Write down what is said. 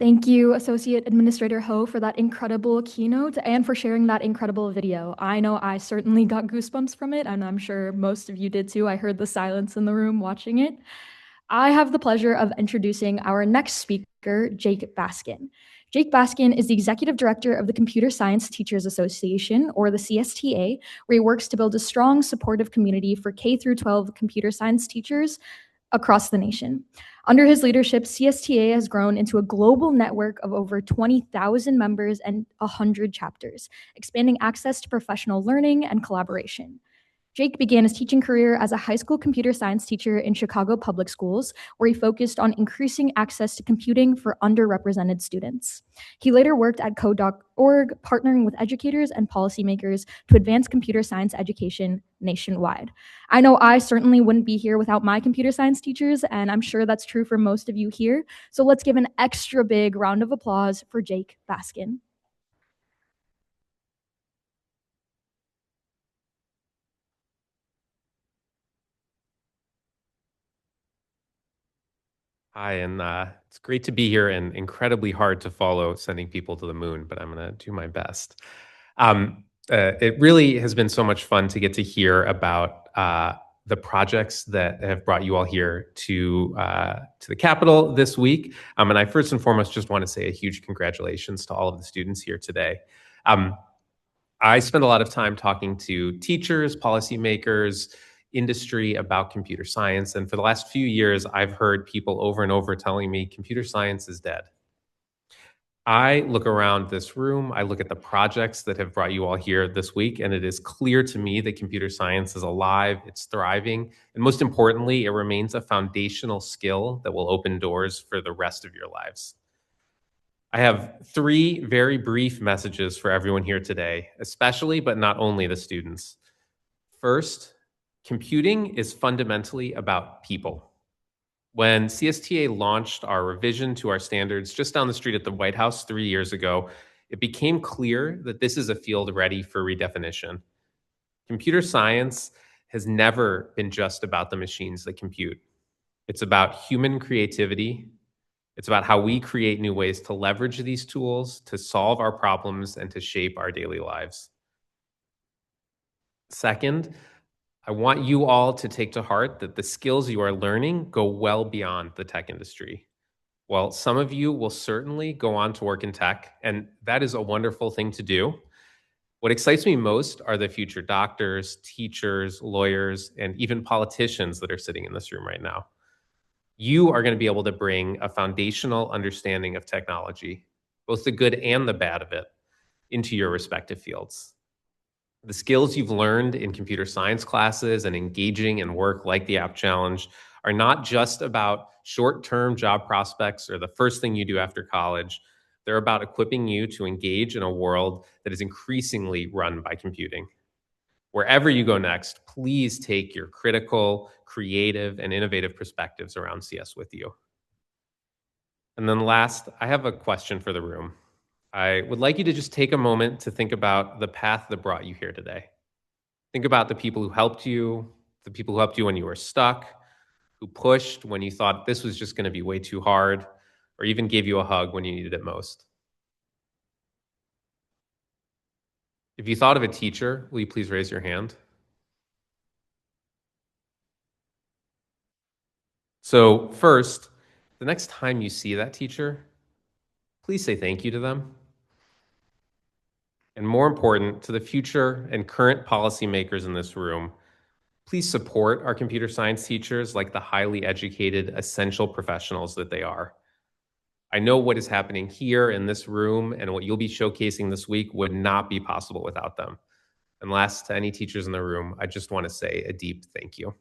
Thank you, Associate Administrator Ho, for that incredible keynote and for sharing that incredible video. I know I certainly got goosebumps from it, and I'm sure most of you did too. I heard the silence in the room watching it. I have the pleasure of introducing our next speaker, Jake Baskin. Jake Baskin is the Executive Director of the Computer Science Teachers Association, or the CSTA, where he works to build a strong, supportive community for K through 12 computer science teachers across the nation. Under his leadership, CSTA has grown into a global network of over 20,000 members and 100 chapters, expanding access to professional learning and collaboration. Jake began his teaching career as a high school computer science teacher in Chicago public schools, where he focused on increasing access to computing for underrepresented students. He later worked at code.org, partnering with educators and policymakers to advance computer science education nationwide. I know I certainly wouldn't be here without my computer science teachers, and I'm sure that's true for most of you here. So let's give an extra big round of applause for Jake Baskin. Hi, and it's great to be here and incredibly hard to follow sending people to the moon, but I'm going to do my best. It really has been so much fun to get to hear about the projects that have brought you all here to the Capitol this week. And I first and foremost just want to say a huge congratulations to all of the students here today. I spend a lot of time talking to teachers, policymakers, industry about computer science. And for the last few years, I've heard people over and over telling me computer science is dead. I look around this room, I look at the projects that have brought you all here this week, and it is clear to me that computer science is alive, it's thriving, and most importantly, it remains a foundational skill that will open doors for the rest of your lives. I have three very brief messages for everyone here today, especially but not only the students. First, computing is fundamentally about people. When CSTA launched our revision to our standards just down the street at the White House 3 years ago, it became clear that this is a field ready for redefinition. Computer science has never been just about the machines that compute. It's about human creativity. It's about how we create new ways to leverage these tools to solve our problems and to shape our daily lives. Second, I want you all to take to heart that the skills you are learning go well beyond the tech industry. While some of you will certainly go on to work in tech, and that is a wonderful thing to do, what excites me most are the future doctors, teachers, lawyers, and even politicians that are sitting in this room right now. You are going to be able to bring a foundational understanding of technology, both the good and the bad of it, into your respective fields. The skills you've learned in computer science classes and engaging in work like the App Challenge are not just about short-term job prospects or the first thing you do after college. They're about equipping you to engage in a world that is increasingly run by computing. Wherever you go next, please take your critical, creative, and innovative perspectives around CS with you. And then last, I have a question for the room. I would like you to just take a moment to think about the path that brought you here today. Think about the people who helped you, the people who helped you when you were stuck, who pushed when you thought this was just going to be way too hard, or even gave you a hug when you needed it most. If you thought of a teacher, will you please raise your hand? So first, the next time you see that teacher, please say thank you to them. And more important, to the future and current policymakers in this room, please support our computer science teachers like the highly educated, essential professionals that they are. I know what is happening here in this room and what you'll be showcasing this week would not be possible without them. And last, to any teachers in the room, I just want to say a deep thank you.